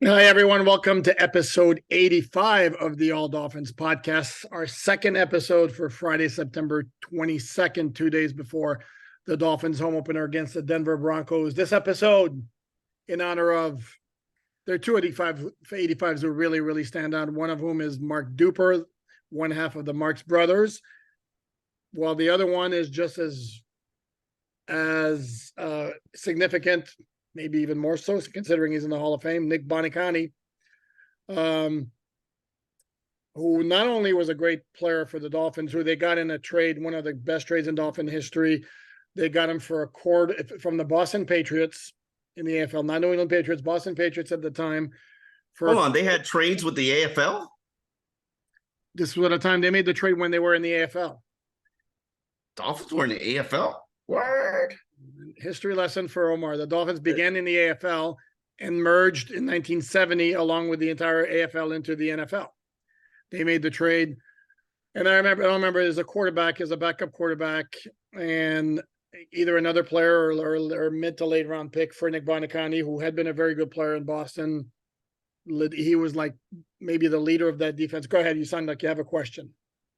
Hi, everyone. Welcome to episode 85 of the All Dolphins podcast, our second episode for Friday, September 22nd, 2 days before the Dolphins home opener against the Denver Broncos. This episode, in honor of their two 85s who really stand out, one of whom is Mark Duper, one half of the Marx brothers, while the other one is just as significant, maybe even more so, considering he's in the Hall of Fame, Nick Bonicani, who not only was a great player for the Dolphins, who they got in a trade, one of the best trades in Dolphin history. They got him for a cord from the Boston Patriots in the AFL, not New England Patriots, Boston Patriots at the time. Hold on, they had trades with the AFL? This was at a time they made the trade when they were in the AFL. Dolphins were in the AFL? Word. History lesson for Omar. The Dolphins began in the AFL and merged in 1970 along with the entire AFL into the NFL. They made the trade. And I don't remember as a quarterback, as a backup quarterback, and either another player or mid to late round pick for Nick Bonicani, who had been a very good player in Boston. He was like maybe the leader of that defense. Go ahead. You sound like you have a question.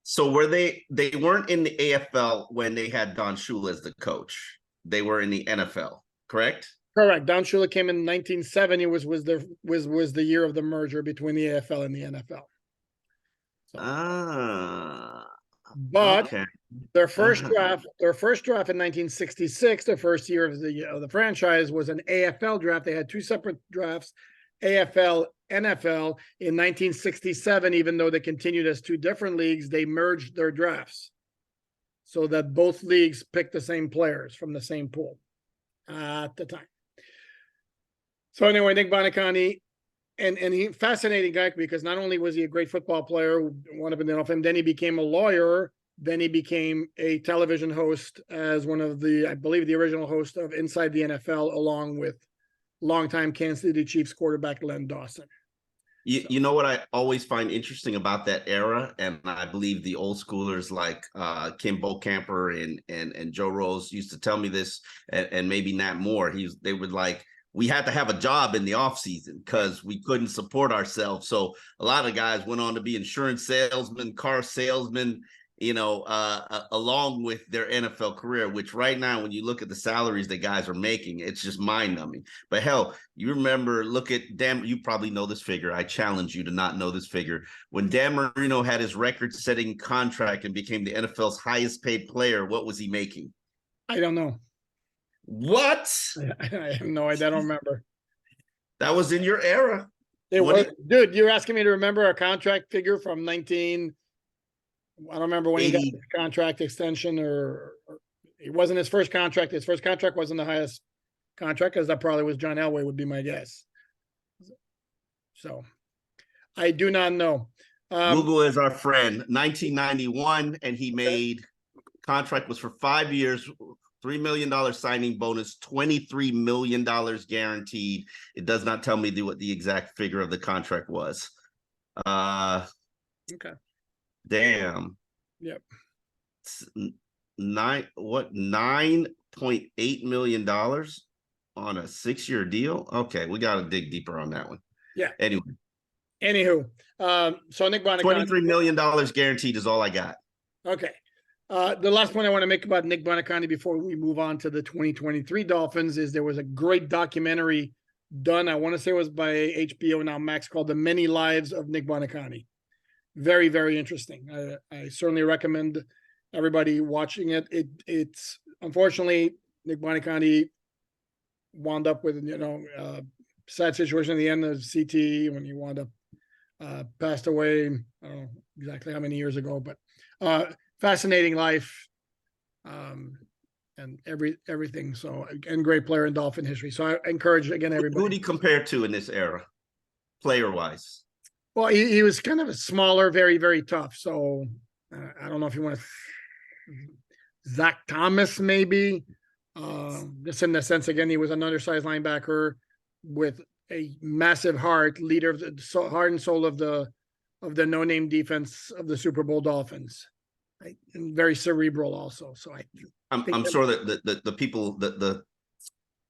So were they weren't in the AFL when they had Don Shula as the coach. They were in the NFL, correct? Correct. Don Shula came in 1970, was the year of the merger between the AFL and the NFL. So, but okay. their first draft in 1966, the first year of the franchise, was an AFL draft. They had two separate drafts, AFL, NFL. In 1967, even though they continued as two different leagues, they merged their drafts so that both leagues picked the same players from the same pool at the time. So anyway, Nick Bonicani, and he fascinating guy, because not only was he a great football player who won up in the Hall of Fame, then he became a lawyer. Then he became a television host as one of I believe the original host of Inside the NFL, along with longtime Kansas City Chiefs quarterback Len Dawson. You know what I always find interesting about that era, and I believe the old schoolers like Kim Bokamper and Joe Rose used to tell me this, and maybe Nat Moore. They would like, we had to have a job in the off season because we couldn't support ourselves. So a lot of guys went on to be insurance salesmen, car salesmen, along with their NFL career, which right now, when you look at the salaries that guys are making, it's just mind numbing. But hell, you remember, look at you probably know this figure. I challenge you to not know this figure. When Dan Marino had his record setting contract and became the NFL's highest paid player, what was he making? I don't know. What? I have no idea. I don't remember. That was in your era. Dude, you're asking me to remember a contract figure from I don't remember when 80. He got the contract extension, or it wasn't his first contract. His first contract wasn't the highest contract, because that probably was John Elway, would be my guess. So I do not know. Google is our friend. 1991, and he made contract was for 5 years, $3 million signing bonus, $23 million guaranteed. It does not tell me what the exact figure of the contract was. Okay. Damn. Yep. $9.8 million on a 6-year deal? Okay, we got to dig deeper on that one. Yeah. Anywho, so Nick Bonicani, $23 million guaranteed is all I got. Okay. The last point I want to make about Nick Bonicani before we move on to the 2023 Dolphins is there was a great documentary done, I want to say it was by HBO, now Max, called The Many Lives of Nick Bonicani. Very, very interesting. I certainly recommend everybody watching it. It's unfortunately, Nick Bonicani wound up with sad situation at the end of CT when he wound up passed away. I don't know exactly how many years ago, but fascinating life, and everything. So, and great player in Dolphin history. So I encourage again everybody. Who do you compare to in this era, player wise? Well, he was kind of a smaller, very, very tough. So I don't know if you want to Zach Thomas, maybe. Just in the sense, again, he was an undersized linebacker with a massive heart, leader of the heart and soul of the no-name defense of the Super Bowl Dolphins. Right? And very cerebral also. So I'm sure that the people, the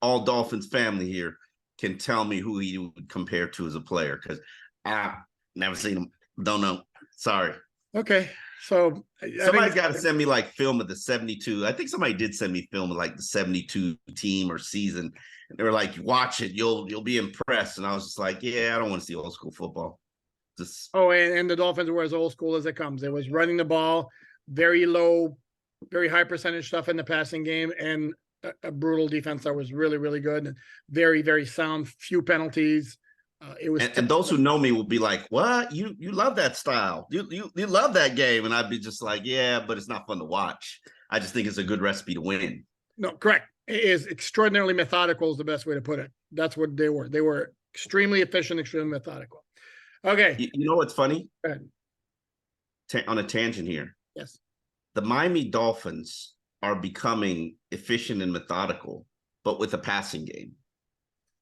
all Dolphins family here can tell me who he would compare to as a player, because I never seen him. Don't know. Sorry. Okay. So Somebody's got to send me like film of the 72. I think somebody did send me film of like the 72 team or season. And they were like, watch it, you'll be impressed. And I was just like, yeah, I don't want to see old school football. Just and the Dolphins were as old school as it comes. It was running the ball, very low, very high percentage stuff in the passing game, and a brutal defense that was really, really good and very, very sound. Few penalties. It was and those who know me will be like, what? You love that style. You love that game. And I'd be just like, yeah, but it's not fun to watch. I just think it's a good recipe to win. No, correct. It is extraordinarily methodical is the best way to put it. That's what they were. They were extremely efficient, extremely methodical. Okay. You know what's funny? Go ahead. On a tangent here. Yes. The Miami Dolphins are becoming efficient and methodical, but with a passing game.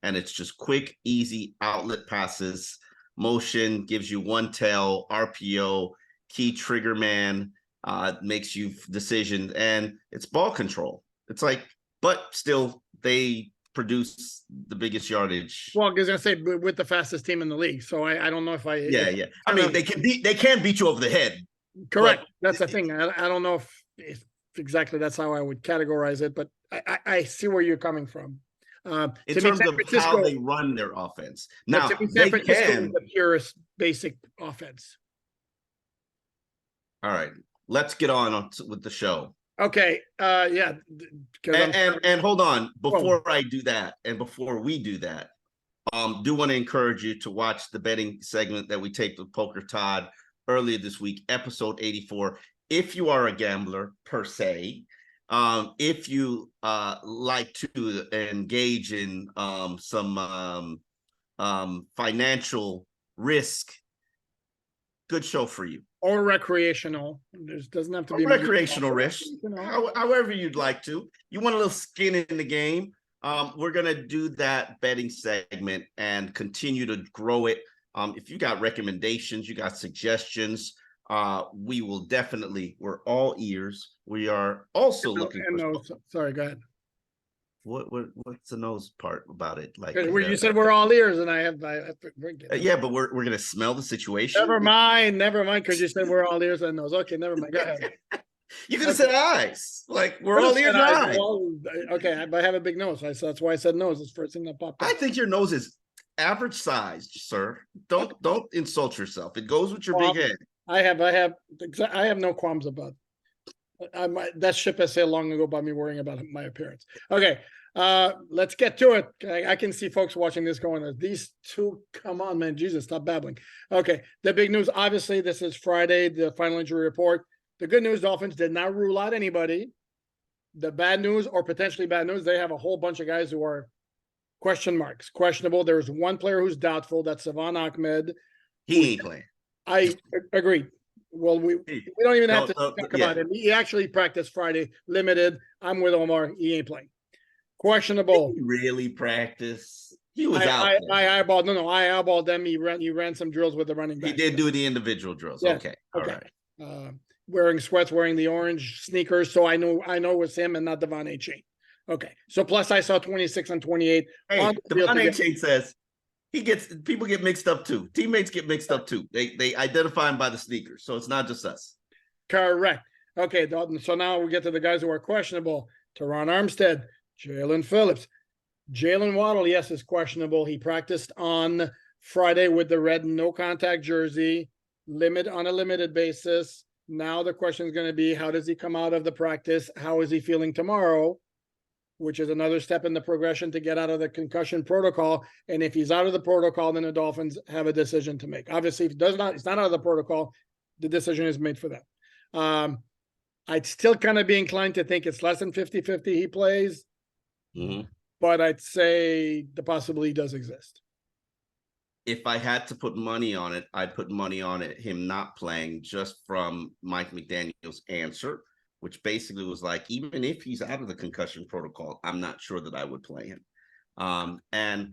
And it's just quick, easy outlet passes. Motion gives you one tail, RPO, key trigger man, makes you decisions, and it's ball control. It's like, but still, they produce the biggest yardage. Well, I was gonna say with the fastest team in the league. So I don't know if I. Yeah. I mean, they can beat you over the head. Correct. That's the thing. I don't know if exactly that's how I would categorize it, but I see where you're coming from. In terms of how they run their offense. Now, they can the purest basic offense. All right, let's get on with the show. Okay. Yeah. And hold on, before I do that, and before we do that, do want to encourage you to watch the betting segment that we taped with Poker Todd earlier this week, episode 84. If you are a gambler per se, if you like to engage in some financial risk, good show for you. Or recreational. There doesn't have to be recreational risk. However you'd like to. You want a little skin in the game. We're gonna do that betting segment and continue to grow it. If you got recommendations, you got suggestions, we will definitely. We're all ears. We are also looking for. Sorry, go ahead. What's the nose part about it? Like you said we're all ears, and I yeah, but we're gonna smell the situation. Never mind, because you said we're all ears and nose. Okay, never mind. Go ahead. You could have said eyes. Like we're all ears and eyes. Well, okay, but I have a big nose. That's why I said nose. It's the first thing that popped up. I think your nose is average size, sir. Don't insult yourself. It goes with your big head. I have no qualms about it. That ship has sailed long ago by me worrying about my appearance. Okay, let's get to it. I can see folks watching this going, these two, come on, man, Jesus, stop babbling. Okay, the big news, obviously, this is Friday, the final injury report. The good news, Dolphins did not rule out anybody. The bad news, or potentially bad news, they have a whole bunch of guys who are question marks, questionable. There's one player who's doubtful, that's Savon Ahmed. He ain't playing. I agree. Well, we don't even have to talk about him. He actually practiced Friday, limited. I'm with Omar. He ain't playing. Questionable. Did he really practice? He was out. I eyeballed them. He ran some drills with the running back. He did do the individual drills. Yeah. Okay. All right. Wearing sweats, wearing the orange sneakers. So I know it was him and not Devon Achane. Okay. So plus I saw 26 and 28. Hey, Devon Achane says people get mixed up too. Teammates get mixed up too. They identify him by the sneakers. So it's not just us. Correct. Okay. So now we get to the guys who are questionable. Teron Armstead, Jalen Phillips, Jalen Waddle. Yes, is questionable. He practiced on Friday with the red no contact jersey, on a limited basis. Now the question is going to be, how does he come out of the practice? How is he feeling tomorrow? Which is another step in the progression to get out of the concussion protocol. And if he's out of the protocol, then the Dolphins have a decision to make. Obviously, if he's not out of the protocol, the decision is made for them. I'd still kind of be inclined to think it's less than 50-50 he plays, but I'd say the possibility does exist. If I had to put money on it, I'd put money on it, him not playing, just from Mike McDaniel's answer, which basically was like, even if he's out of the concussion protocol, I'm not sure that I would play him. And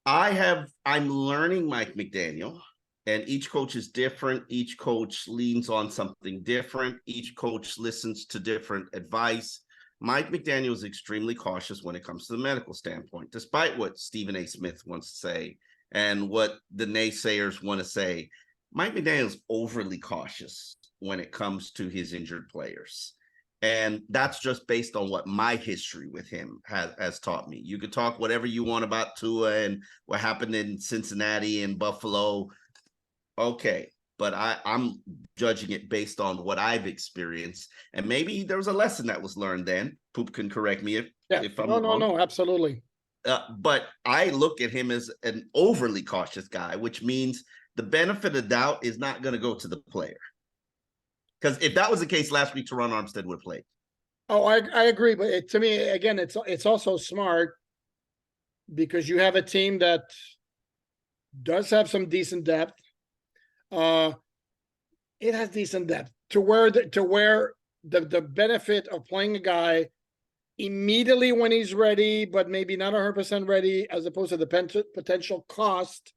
I'm learning Mike McDaniel, and each coach is different. Each coach leans on something different. Each coach listens to different advice. Mike McDaniel is extremely cautious when it comes to the medical standpoint, despite what Stephen A. Smith wants to say and what the naysayers want to say. Mike McDaniel is overly cautious when it comes to his injured players. And that's just based on what my history with him has taught me. You could talk whatever you want about Tua and what happened in Cincinnati and Buffalo. Okay, but I'm judging it based on what I've experienced. And maybe there was a lesson that was learned then. Poop can correct me if I'm wrong. No, absolutely. But I look at him as an overly cautious guy, which means the benefit of doubt is not going to go to the player. Because if that was the case last week, Teron Armstead would have played. Oh, I agree. But to me, again, it's also smart because you have a team that does have some decent depth. It has decent depth to where the benefit of playing a guy immediately when he's ready, but maybe not 100% ready, as opposed to the potential cost.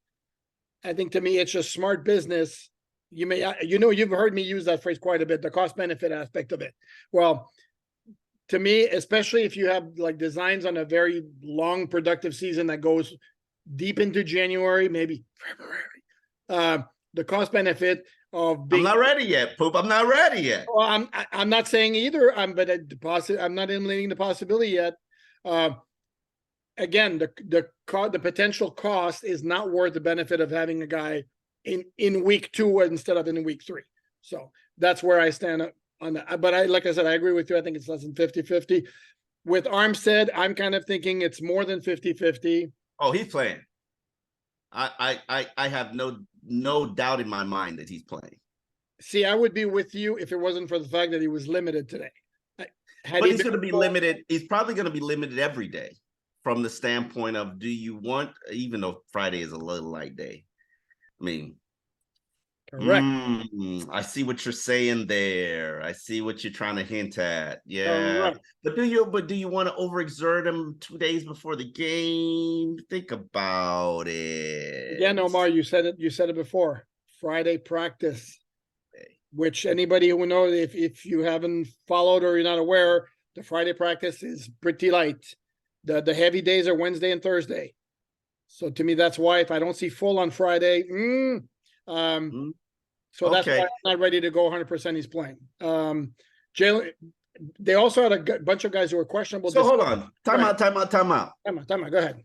I think to me, it's just smart business. You've heard me use that phrase quite a bit, the cost benefit aspect of it. Well, to me, especially if you have like designs on a very long productive season that goes deep into January, maybe February, the cost benefit of being. I'm not ready yet, Poop. I'm not ready yet. Well, I'm not saying either. I'm not eliminating the possibility yet. Again, the potential cost is not worth the benefit of having a guy in week 2 instead of in week 3. So that's where I stand on that. But like I said, I agree with you. I think it's less than 50-50. With Armstead, I'm kind of thinking it's more than 50-50. Oh, he's playing. I have no doubt in my mind that he's playing. See, I would be with you if it wasn't for the fact that he was limited today. But he's going to be limited. He's probably going to be limited every day from the standpoint of, do you want, even though Friday is a little light day. I mean, correct. I see what you're saying there. I see what you're trying to hint at. Yeah. Correct. But do you want to overexert him 2 days before the game? Think about it. Again, Omar, you said it before. Friday practice. Which anybody who knows, if you haven't followed or you're not aware, the Friday practice is pretty light. The heavy days are Wednesday and Thursday. So to me, that's why if I don't see full on Friday, so that's why I'm not ready to go 100% he's playing. Jalen, they also had a bunch of guys who were questionable. So hold on. Time out. Go ahead.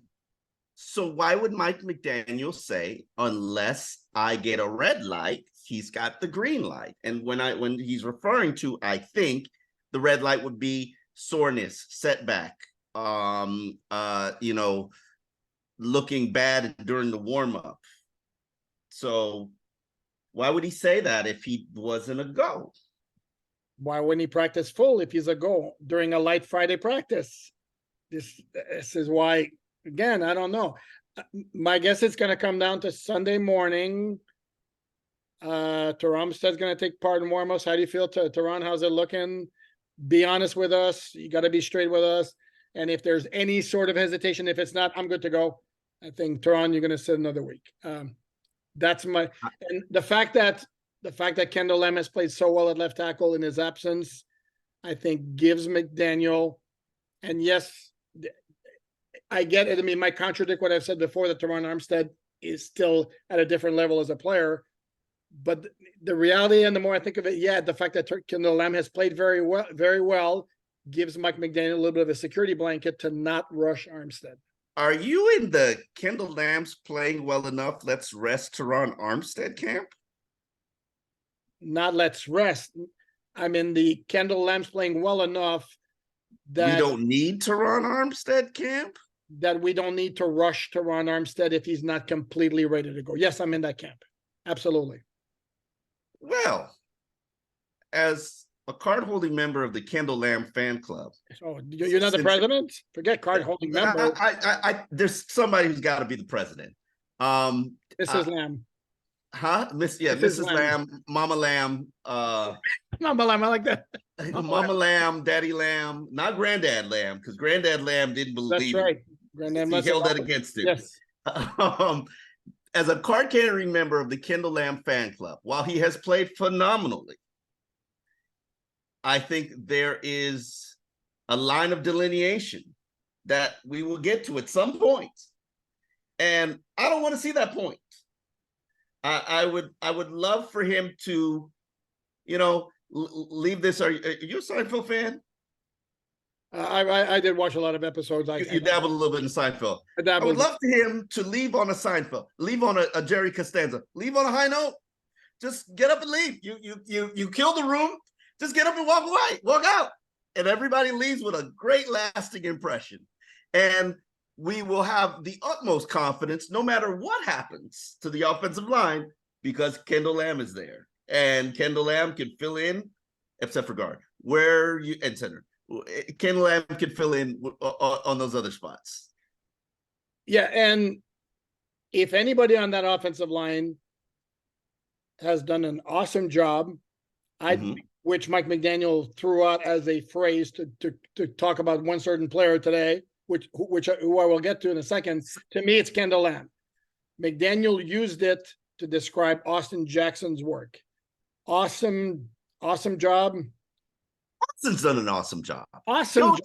So why would Mike McDaniel say, unless I get a red light, he's got the green light? And when he's referring to, I think the red light would be soreness, setback, looking bad during the warm-up. So why would he say that if he wasn't a go? Why wouldn't he practice full if he's a go during a light Friday practice? This is why, again, I don't know. My guess it's going to come down to Sunday morning. Armstead's going to take part in warm-ups. How do you feel, Teron? How's it looking? Be honest with us. You got to be straight with us. And if there's any sort of hesitation, if it's not, I'm good to go. I think, Teron, you're going to sit another week. That's my, and the fact that Kendall Lamb has played so well at left tackle in his absence, I think gives McDaniel, and yes, I get it. I mean, might contradict what I've said before, that Teron Armstead is still at a different level as a player. But the reality, and the more I think of it, the fact that Kendall Lamb has played very well, gives Mike McDaniel a little bit of a security blanket to not rush Armstead. Are you in the Kendall Lamb's playing well enough, let's rest Teron Armstead camp? Not let's rest. I'm in the Kendall Lamb's playing well enough that we don't need Teron Armstead camp? That we don't need to rush Teron Armstead if he's not completely ready to go. Yes, I'm in that camp. Absolutely. Well, as a card-holding member of the Kendall Lamb fan club. Oh, you're not the president? Forget card-holding member. There's somebody who's got to be the president. Mrs. Lamb. Huh? Mrs. Lamb, Mama Lamb. Mama Lamb, I like that. Mama Lamb, Daddy Lamb, not Granddad Lamb, because Granddad Lamb didn't believe. That's right. He held that against him. Yes. As a card-carrying member of the Kendall Lamb fan club, while he has played phenomenally, I think there is a line of delineation that we will get to at some point. And I don't want to see that point. I would love for him to, leave this. Are you a Seinfeld fan? I did watch a lot of episodes. You dabbled a little bit in Seinfeld. I would love for him to leave on a Seinfeld, leave on a Jerry Costanza, leave on a high note. Just get up and leave. You kill the room. Just get up and walk away, walk out. And everybody leaves with a great lasting impression. And we will have the utmost confidence no matter what happens to the offensive line because Kendall Lamb is there. And Kendall Lamb can fill in, except for guard, and center. Kendall Lamb can fill in on those other spots. Yeah, and if anybody on that offensive line has done an awesome job, which Mike McDaniel threw out as a phrase to talk about one certain player today, who I will get to in a second. To me, it's Kendall Lamb. McDaniel used it to describe Austin Jackson's work. Awesome job. Austin's done an awesome job. Awesome.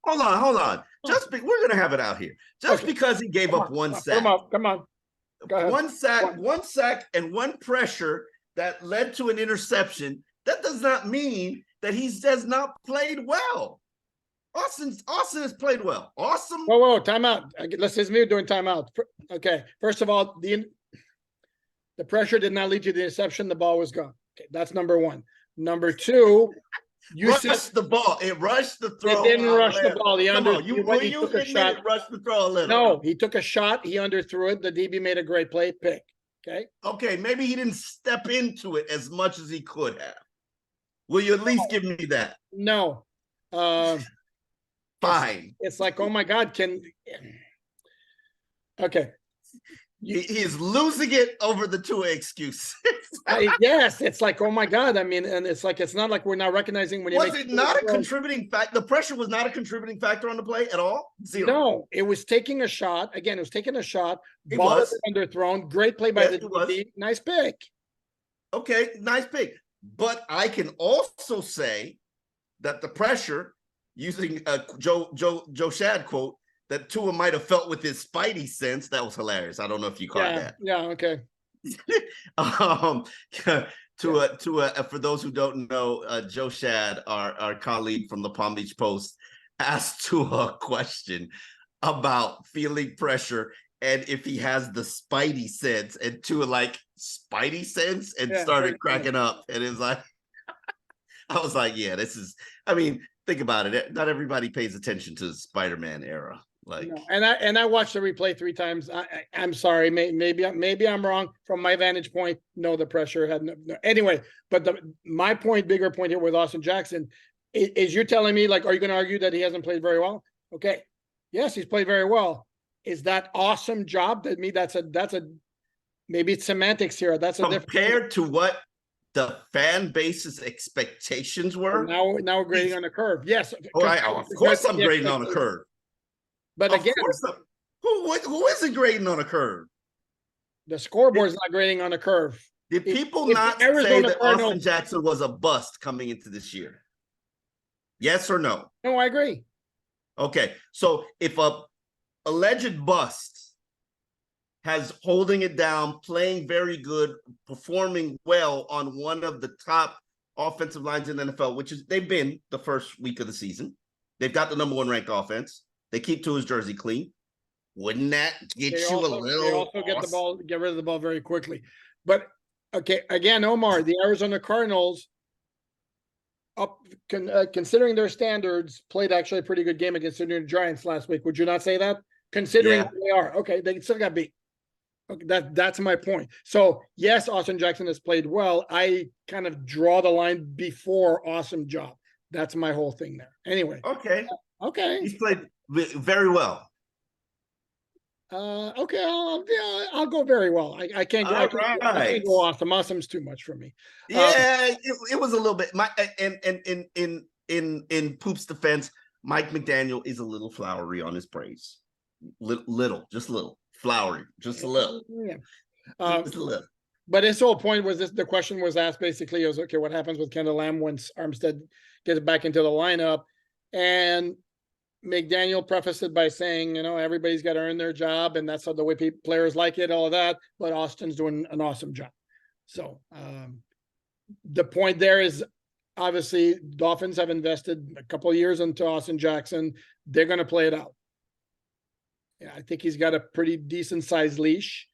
Hold on. We're gonna have it out here. Just because he gave up one sack. Come on. Go ahead. One sack, and one pressure that led to an interception. That does not mean that he has not played well. Austin has played well. Awesome. Whoa, timeout. Let's just me doing timeout. Okay. First of all, the pressure did not lead to the interception. The ball was gone. Okay, that's number one. Number two, rushed the ball. It rushed the throw. It didn't rush the ball. He took a shot. Rushed the throw a little. No, he took a shot. He underthrew it. The DB made a great play. Pick. Okay, maybe he didn't step into it as much as he could have. Will you at least give me that? No. Fine. It's like, oh my God, okay. He is losing it over the Tua excuse. Yes, it's like, oh my God. I mean, and it's like, it's not like we're not recognizing when you was it not a contributing factor? The pressure was not a contributing factor on the play at all? Zero. No, it was taking a shot. Again, it was taking a shot. Ball was underthrown. Great play by the DB. Nice pick. Okay, nice pick. But I can also say that the pressure, using a Joe Shad quote, that Tua might have felt with his spidey sense. That was hilarious. I don't know if you caught that. Yeah, okay. For those who don't know, Joe Shad, our colleague from the Palm Beach Post, asked Tua a question about feeling pressure and if he has the spidey sense, and Tua like, spidey sense, and started cracking up. And it's like, I was like, yeah, this is, I mean, think about it. Not everybody pays attention to the Spider-Man era. Like, no. And I watched the replay 3 times. I'm sorry, maybe I'm wrong from my vantage point. No, the pressure had no anyway. But my bigger point here with Austin Jackson is you're telling me, like, are you going to argue that he hasn't played very well? Okay, yes, he's played very well. Is that awesome job? To me, that's a maybe it's semantics here. That's a compared to what the fan base's expectations were. Now we're grading on a curve. Yes, of course I'm grading on a curve. But again, who isn't grading on a curve? The scoreboard's not grading on a curve. Did people not say that Austin Jackson was a bust coming into this year? Yes or no? No, I agree. Okay, so if a alleged bust has holding it down, playing very good, performing well on one of the top offensive lines in the NFL, which is they've been the first week of the season. They've got the number 1 ranked offense. They keep Tua's jersey clean. Wouldn't that get you a little? They also get rid of the ball very quickly. But okay, again, Omar, the Arizona Cardinals, considering their standards, played actually a pretty good game against the New York Giants last week. Would you not say that? Considering who they are, okay, they still got beat. Okay, that's my point. So yes, Austin Jackson has played well. I kind of draw the line before awesome job. That's my whole thing there. Anyway. Okay. He's played very well. Okay, I'll go very well. I can't go. I can't go awesome. Awesome's too much for me. Yeah, it was a little bit. In Poop's defense, Mike McDaniel is a little flowery on his praise. Just little flowery, just a little. Yeah. Just a little. But his whole point was this: the question was asked basically, okay, what happens with Kendall Lamb once Armstead gets back into the lineup? And McDaniel prefaced it by saying, everybody's got to earn their job, and that's how the way players like it, all of that. But Austin's doing an awesome job. So the point there is, obviously, Dolphins have invested a couple of years into Austin Jackson. They're going to play it out. Yeah, I think he's got a pretty decent sized leash.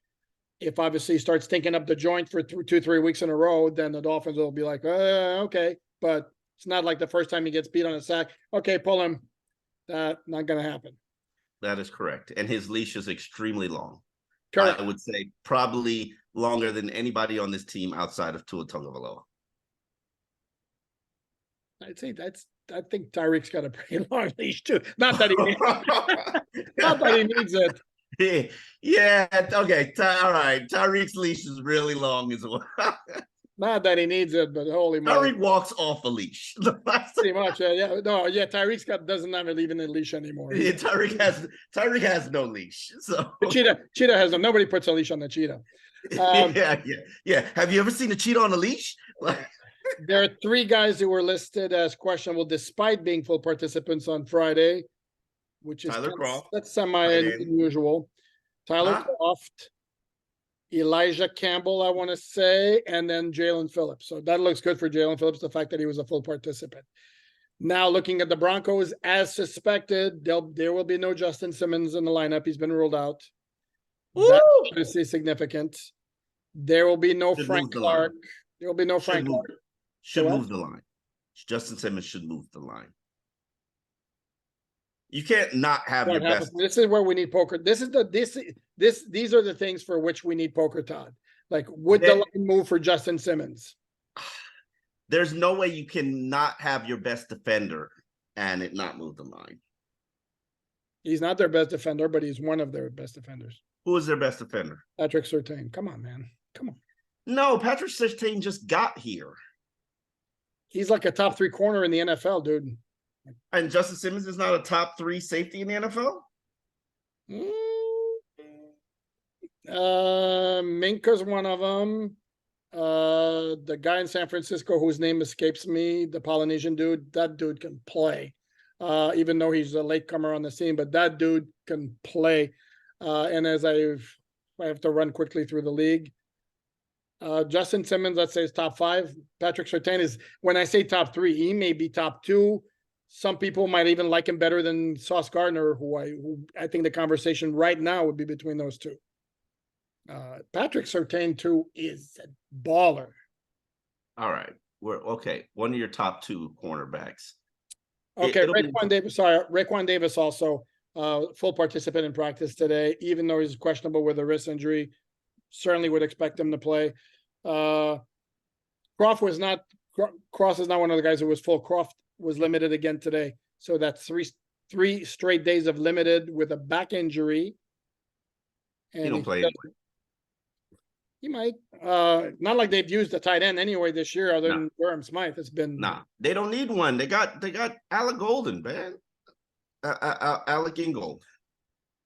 If obviously he starts stinking up the joint for 2-3 weeks in a row, then the Dolphins will be like, okay. But it's not like the first time he gets beat on a sack. Okay, pull him. Not going to happen. That is correct. And his leash is extremely long. Correct. I would say probably longer than anybody on this team outside of Tua Tagovailoa. I'd say I think Tyreek's got a pretty long leash too. Not that he needs it. Yeah. Okay. All right. Tyreek's leash is really long as well. Not that he needs it, but holy moly. Tyreek walks off a leash. Pretty much. Tyreek's doesn't have even a leash anymore. Yeah, Tyreek has no leash. So Cheetah has them. Nobody puts a leash on the cheetah. Yeah. Have you ever seen a cheetah on a leash? There are 3 guys who were listed as questionable despite being full participants on Friday, which is Tyler Kroft. That's semi-unusual. Tyler Kroft, Elijah Campbell, I want to say, and then Jalen Phillips. So that looks good for Jalen Phillips, the fact that he was a full participant. Now, looking at the Broncos, as suspected, there will be no Justin Simmons in the lineup. He's been ruled out. That's obviously significant. There will be no Frank Clark. There will be no Frank Clark. Should move the line. Justin Simmons should move the line. You can't not have your best. This is where we need poker. These are the things for which we need poker, Todd. Like, would the line move for Justin Simmons? There's no way you can not have your best defender and it not move the line. He's not their best defender, but he's one of their best defenders. Who is their best defender? Patrick Surtain. Come on, man. Come on. No, Patrick Surtain just got here. He's like a top 3 corner in the NFL, dude. And Justin Simmons is not a top 3 safety in the NFL? Minka's one of them. The guy in San Francisco whose name escapes me, the Polynesian dude, that dude can play. Even though he's a latecomer on the scene, but that dude can play. And as I have to run quickly through the league, Justin Simmons, let's say, is top 5. Patrick Surtain is, when I say top 3, he may be top 2. Some people might even like him better than Sauce Gardner, who I think the conversation right now would be between those 2. Patrick Surtain, too, is a baller. All right. We're okay. One of your top 2 cornerbacks. Okay, Raekwon Davis also full participant in practice today, even though he's questionable with a wrist injury. Certainly would expect him to play. Cross is not one of the guys who was full. Croft was limited again today. So that's three straight days of limited with a back injury. And he don't play anyway. He might. Not like they've used a tight end anyway this year, other than Durham Smythe. It's been they don't need one. They got Alec Golden, man. Alec Ingold.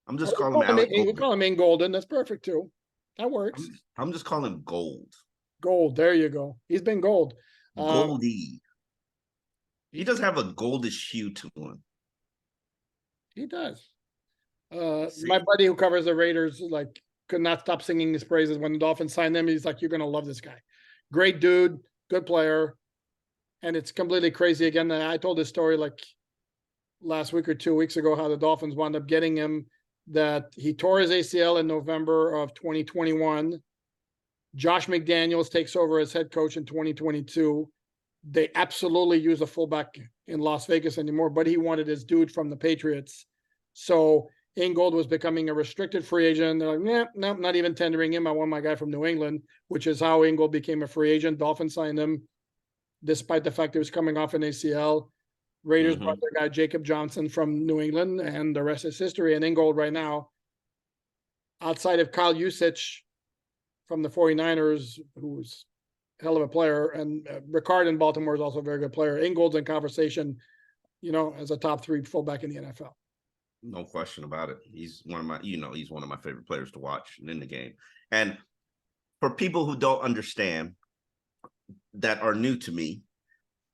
I'm just calling him Alec Golden. We call him Ingolden. That's perfect too. That works. I'm just calling him Gold. Gold. There you go. He's been gold. Goldie. He does have a goldish hue to him. He does. My buddy who covers the Raiders could not stop singing his praises when the Dolphins signed him. He's like, "You're gonna love this guy. Great dude, good player." And it's completely crazy. Again, I told this story last week or 2 weeks ago, how the Dolphins wound up getting him. That he tore his ACL in November of 2021. Josh McDaniels takes over as head coach in 2022. They absolutely use a fullback in Las Vegas anymore, but he wanted his dude from the Patriots. So Ingold was becoming a restricted free agent. They're like, no, not even tendering him. I want my guy from New England, which is how Ingold became a free agent. Dolphins signed him, despite the fact he was coming off an ACL. Raiders brought their guy Jacob Johnson from New England, and the rest is history. And Ingold right now, outside of Kyle Juszczyk from the 49ers, who's a hell of a player, and Ricard in Baltimore is also a very good player. Ingold's in conversation, as a top 3 fullback in the NFL. No question about it. He's one of my favorite players to watch in the game. And for people who don't understand, that are new to me,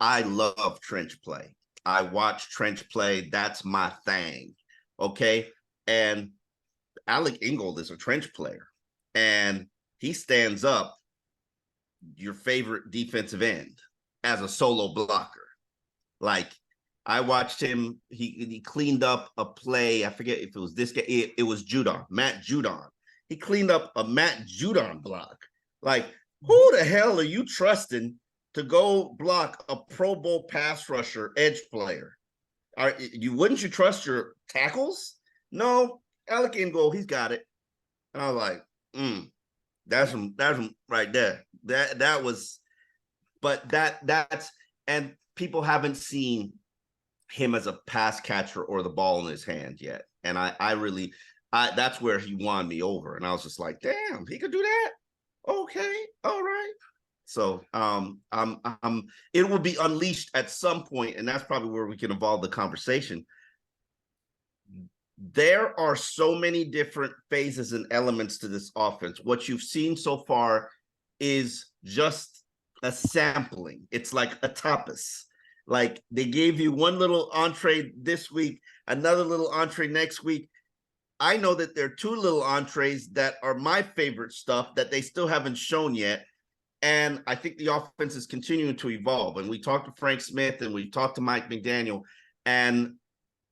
I love trench play. I watch trench play. That's my thing. Okay. And Alec Ingold is a trench player, and he stands up your favorite defensive end as a solo blocker. Like, I watched him. He cleaned up a play. I forget if it was this guy. It was Matt Judon. He cleaned up a Matt Judon block. Like, who the hell are you trusting to go block a Pro Bowl pass rusher edge player? Wouldn't you trust your tackles? No, Alec Ingold, he's got it. And I was like, that's him right there. That was, but that's, and people haven't seen him as a pass catcher or the ball in his hand yet. And I really, that's where he won me over. And I was just like, damn, he could do that. Okay, all right. So it will be unleashed at some point, and that's probably where we can evolve the conversation. There are so many different phases and elements to this offense. What you've seen so far is just a sampling. It's like a tapas. Like, they gave you one little entree this week, another little entree next week. I know that there are two little entrees that are my favorite stuff that they still haven't shown yet. And I think the offense is continuing to evolve. And we talked to Frank Smith and we talked to Mike McDaniel, and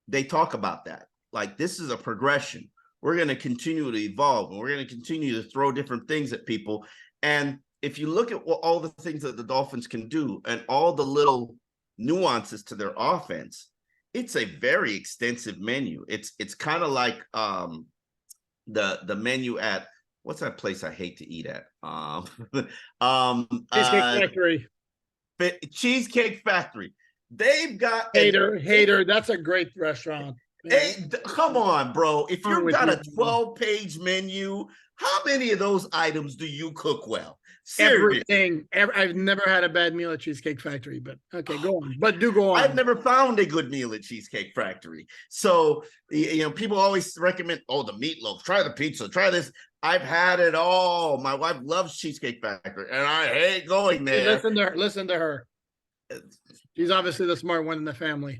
they talk about that. Like, this is a progression. We're going to continue to evolve, and we're going to continue to throw different things at people. And if you look at all the things that the Dolphins can do and all the little nuances to their offense, it's a very extensive menu. It's kind of like the menu at, what's that place I hate to eat at? Cheesecake Factory. Cheesecake Factory. They've got Hater. That's a great restaurant. Hey, come on, bro. If you've got a 12-page menu, how many of those items do you cook well? Seriously. I've never had a bad meal at Cheesecake Factory, but okay, go on. But do go on. I've never found a good meal at Cheesecake Factory. So, people always recommend, the meatloaf, try the pizza, try this. I've had it all. My wife loves Cheesecake Factory, and I hate going there. Listen to her. She's obviously the smart one in the family.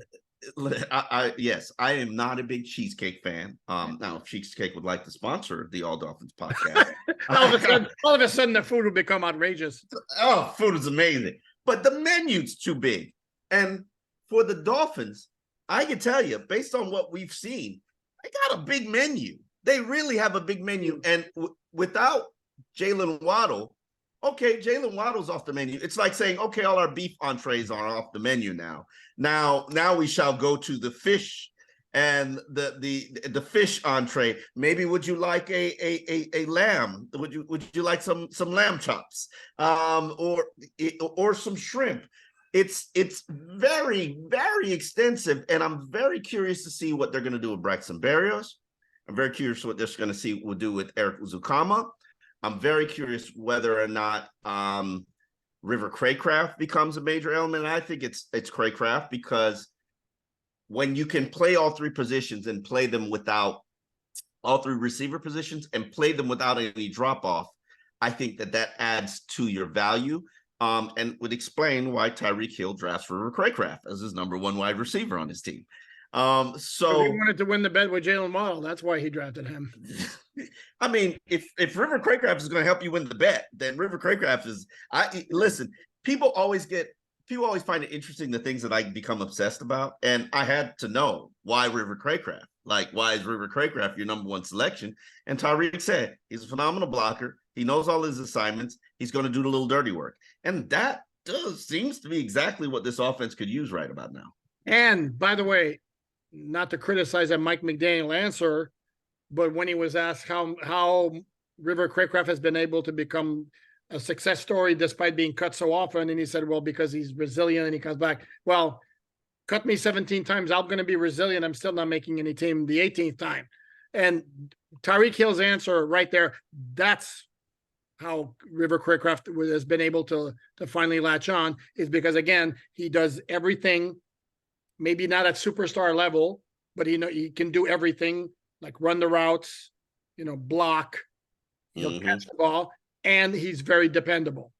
Yes, I am not a big cheesecake fan. Now, if Cheesecake would like to sponsor the All Dolphins podcast, all of a sudden the food will become outrageous. Oh, food is amazing, but the menu's too big. And for the Dolphins, I can tell you, based on what we've seen, they got a big menu. They really have a big menu, and without Jalen Waddle. Okay, Jalen Waddle's off the menu. It's like saying, okay, all our beef entrees are off the menu now. Now we shall go to the fish and the fish entree. Maybe would you like a lamb? Would you like some lamb chops? Or some shrimp? It's very, very extensive, and I'm very curious to see what they're going to do with Braxton Berrios. I'm very curious what they're going to see will do with Eric Uzukama. I'm very curious whether or not River Craycraft becomes a major element. And I think it's Craycraft, because when you can play all three positions and play them without all three receiver positions and play them without any drop off, I think that adds to your value, and would explain why Tyreek Hill drafts River Craycraft as his number one wide receiver on his team. So he wanted to win the bet with Jalen Waddle. That's why he drafted him. I mean, if River Craycraft is going to help you win the bet, then River Craycraft is. Listen. People always find it interesting, the things that I become obsessed about, and I had to know why River Craycraft. Like, why is River Craycraft your number one selection? And Tyreek said he's a phenomenal blocker. He knows all his assignments. He's going to do the little dirty work, and that seems to be exactly what this offense could use right about now. And by the way, not to criticize that Mike McDaniel answer, but when he was asked how River Craycraft has been able to become a success story despite being cut so often, and he said, well, because he's resilient and he comes back. Well, cut me 17 times, I'm going to be resilient. I'm still not making any team the 18th time. And Tyreek Hill's answer right there, that's how River Craycraft has been able to finally latch on, is because, again, he does everything, maybe not at superstar level, but he can do everything, like run the routes, block, he'll catch the ball, and he's very dependable.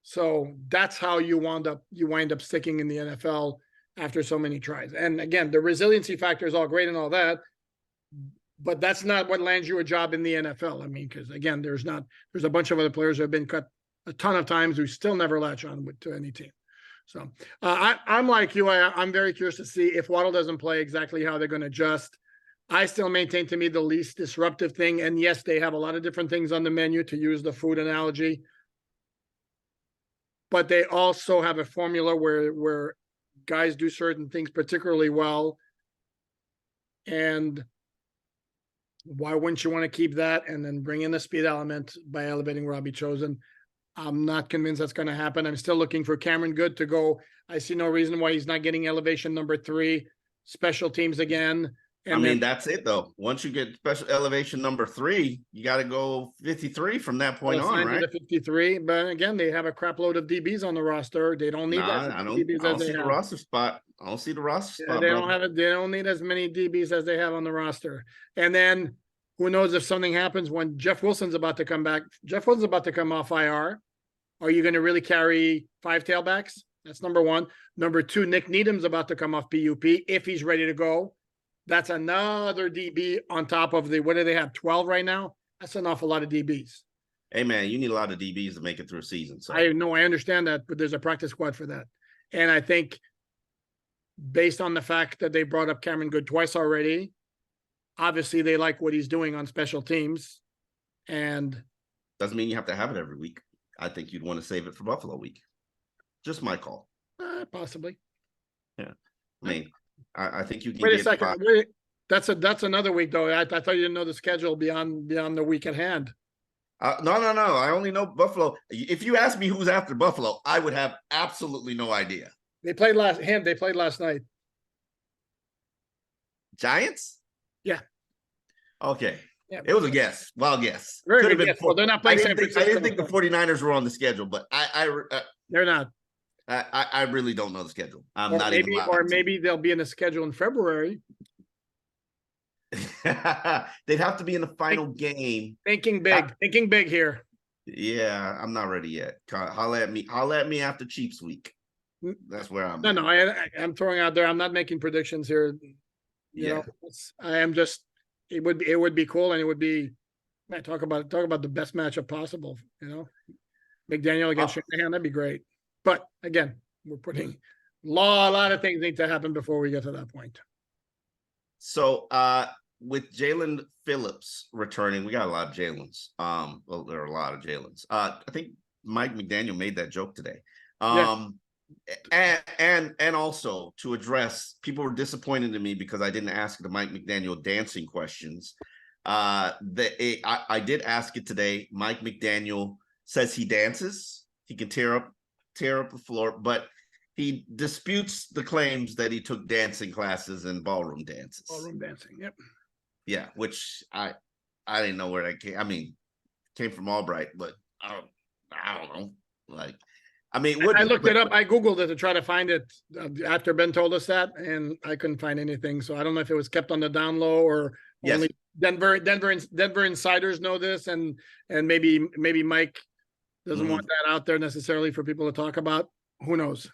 So that's how you wind up sticking in the NFL after so many tries. And again, the resiliency factor is all great and all that, but that's not what lands you a job in the NFL. I mean, because again, there's a bunch of other players who have been cut a ton of times who still never latch on to any team. So I'm like you. I'm very curious to see if Waddle doesn't play exactly how they're going to adjust. I still maintain to me the least disruptive thing. And yes, they have a lot of different things on the menu, to use the food analogy. But they also have a formula where guys do certain things particularly well. And why wouldn't you want to keep that and then bring in the speed element by elevating Robbie Chosen? I'm not convinced that's going to happen. I'm still looking for Cameron Good to go. I see no reason why he's not getting elevation number 3, special teams again. And I mean, that's it though. Once you get special elevation number 3, you got to go 53 from that point on, right? 53, but again, they have a crap load of DBs on the roster. They don't need that. I don't see the roster spot. I don't see the roster spot. They don't have it. They don't need as many DBs as they have on the roster. And then who knows if something happens when Jeff Wilson's about to come back. Jeff Wilson's about to come off IR. Are you going to really carry 5 tailbacks? That's number 1. Number 2, Nick Needham's about to come off PUP if he's ready to go. That's another DB on top of the, what do they have, 12 right now? That's an awful lot of DBs. Hey, man, you need a lot of DBs to make it through a season. So I know, I understand that, but there's a practice squad for that. And I think based on the fact that they brought up Cameron Good twice already, obviously they like what he's doing on special teams. And doesn't mean you have to have it every week. I think you'd want to save it for Buffalo week. Just my call. Possibly. Yeah. I mean, I think you can wait a second. Wait. That's another week though. I thought you didn't know the schedule beyond the week at hand. No. I only know Buffalo. If you ask me who's after Buffalo, I would have absolutely no idea. They played last night. Giants? Yeah. Okay. Yeah. It was a guess. Wild guess. Could have been. Well, they're not playing San Francisco. I didn't think the 49ers were on the schedule, but they're not. I really don't know the schedule. Maybe they'll be in the schedule in February. They'd have to be in the final game. Thinking big here. Yeah, I'm not ready yet. Holla at me after Chiefs week. That's where I'm. No, I'm throwing out there. I'm not making predictions here. You know, I am just. It would be cool, and it would be. Man, talk about the best matchup possible. You know, McDaniel against Shanahan, that'd be great. But again, we're putting a lot of things need to happen before we get to that point. So with Jalen Phillips returning, we got a lot of Jalen's. Well, there are a lot of Jalen's. I think Mike McDaniel made that joke today. And also to address, people were disappointed in me because I didn't ask the Mike McDaniel dancing questions. I did ask it today. Mike McDaniel says he dances. He can tear up the floor, but he disputes the claims that he took dancing classes and ballroom dances. Ballroom dancing, yep. Yeah, which I didn't know where that came. I mean, came from Albright, but I don't know. Like, I mean, I looked it up. I Googled it to try to find it after Ben told us that, and I couldn't find anything. So I don't know if it was kept on the down low or only Denver insiders know this, and maybe Mike doesn't want that out there necessarily for people to talk about. Who knows?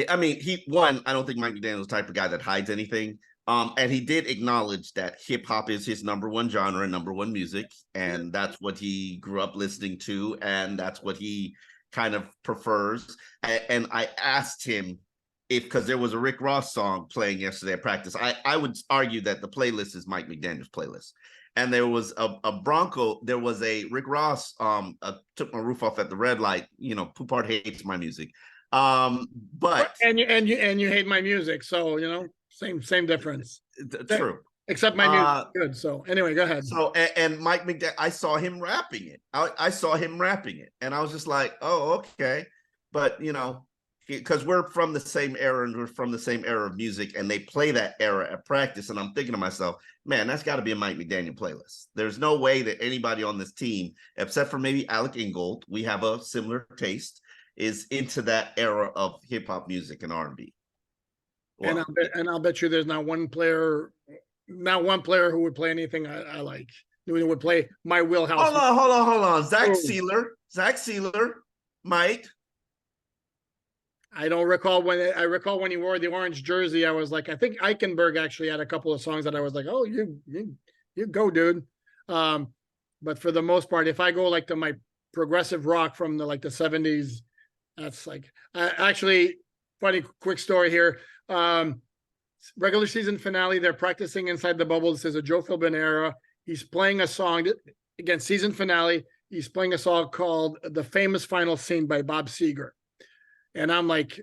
I mean, I don't think Mike McDaniel's the type of guy that hides anything. And he did acknowledge that hip hop is his number 1 genre, number 1 music, and that's what he grew up listening to, and that's what he kind of prefers. And I asked him because there was a Rick Ross song playing yesterday at practice. I would argue that the playlist is Mike McDaniel's playlist. And there was there was a Rick Ross, took my roof off at the red light, Poupart hates my music. But and you hate my music, so same difference. True. Except my music is good. So anyway, go ahead. So and Mike McDaniel, I saw him rapping it. I saw him rapping it, and I was just like, oh, okay. But because we're from the same era and we're from the same era of music, and they play that era at practice, and I'm thinking to myself, man, that's got to be a Mike McDaniel playlist. There's no way that anybody on this team, except for maybe Alec Ingold, we have a similar taste, is into that era of hip hop music and R&B. Well, and I'll bet you there's not one player who would play anything I like. Who would play my wheelhouse. Hold on. Zach Sealer, Mike. I don't recall when he wore the orange jersey. I was like, I think Eichenberg actually had a couple of songs that I was like, oh, you go, dude. But for the most part, if I go like to my progressive rock from the 70s, that's like actually funny quick story here. Regular season finale, they're practicing inside the bubble. This is a Joe Philbin era. He's playing a song again, season finale. He's playing a song called "The Famous Final Scene" by Bob Seger. And I'm like,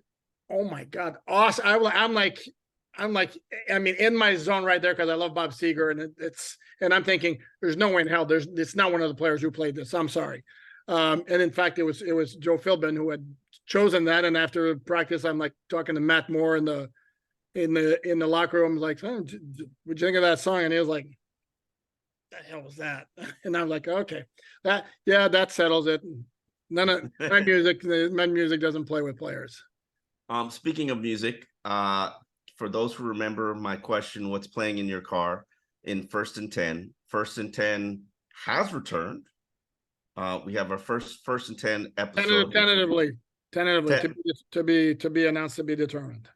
oh my God, awesome. I'm like, I mean, in my zone right there because I love Bob Seger, and and I'm thinking, there's no way in hell it's not one of the players who played this. I'm sorry. And in fact, it was Joe Philbin who had chosen that. And after practice, I'm like talking to Matt Moore in the locker room, like, oh, what'd you think of that song? And he was like, the hell was that? And I'm like, okay, that settles it. None of my music doesn't play with players. Speaking of music, for those who remember my question, what's playing in your car in First and 10? First and 10 has returned. We have our first and 10 episode. Tentatively to be announced, to be determined.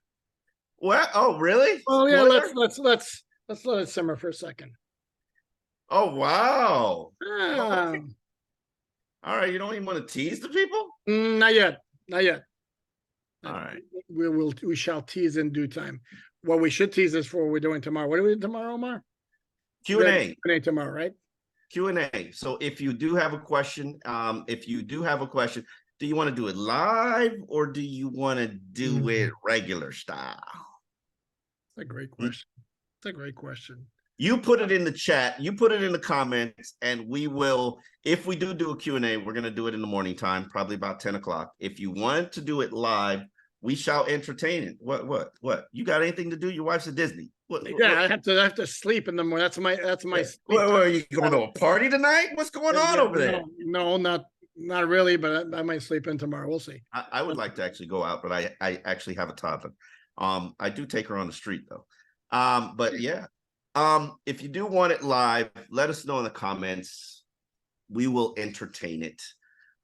Well, oh really? Oh yeah, let's let it simmer for a second. Oh wow. Okay. All right, you don't even want to tease the people? Not yet. All right. We shall tease in due time. What we should tease is for what we're doing tomorrow. What are we doing tomorrow, Omar? Q&A. Q&A tomorrow, right? Q&A. So if you do have a question, do you want to do it live or do you want to do it regular style? That's a great question. That's a great question. You put it in the chat, you put it in the comments, and we will, if we do a Q&A, we're going to do it in the morning time, probably about 10 o'clock. If you want to do it live, we shall entertain it. What? You got anything to do? Your wife's at Disney. I have to sleep in the morning. That's my What, are you going to a party tonight? What's going on over there? No, not really, but I might sleep in tomorrow. We'll see. I would like to actually go out, but I actually have a toddler. I do take her on the street though. But yeah. If you do want it live, let us know in the comments. We will entertain it.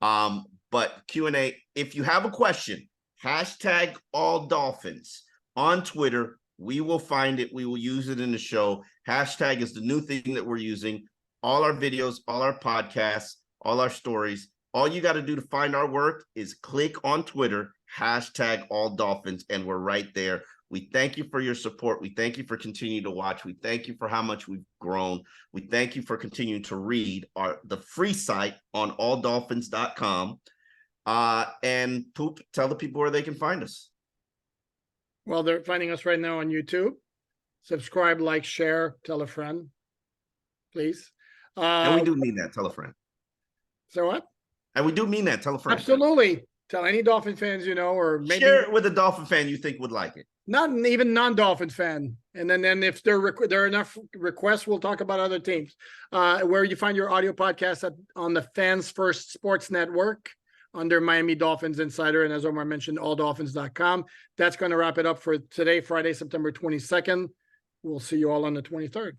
But Q&A, if you have a question, hashtag all Dolphins on Twitter. We will find it. We will use it in the show. Hashtag is the new thing that we're using. All our videos, all our podcasts, all our stories. All you got to do to find our work is click on Twitter, hashtag all Dolphins, and we're right there. We thank you for your support. We thank you for continuing to watch. We thank you for how much we've grown. We thank you for continuing to read the free site on alldolphins.com. And Poop, tell the people where they can find us. Well, they're finding us right now on YouTube. Subscribe, like, share, tell a friend, please. And we do mean that. Tell a friend. So what? And we do mean that. Tell a friend. Absolutely. Tell any Dolphin fans you know, or maybe share it with a Dolphin fan you think would like it. Not even non-Dolphins fan. And then if there are enough requests, we'll talk about other teams. Where you find your audio podcast on the Fans First Sports Network under Miami Dolphins Insider. And as Omar mentioned, alldolphins.com. That's going to wrap it up for today, Friday, September 22nd. We'll see you all on the 23rd.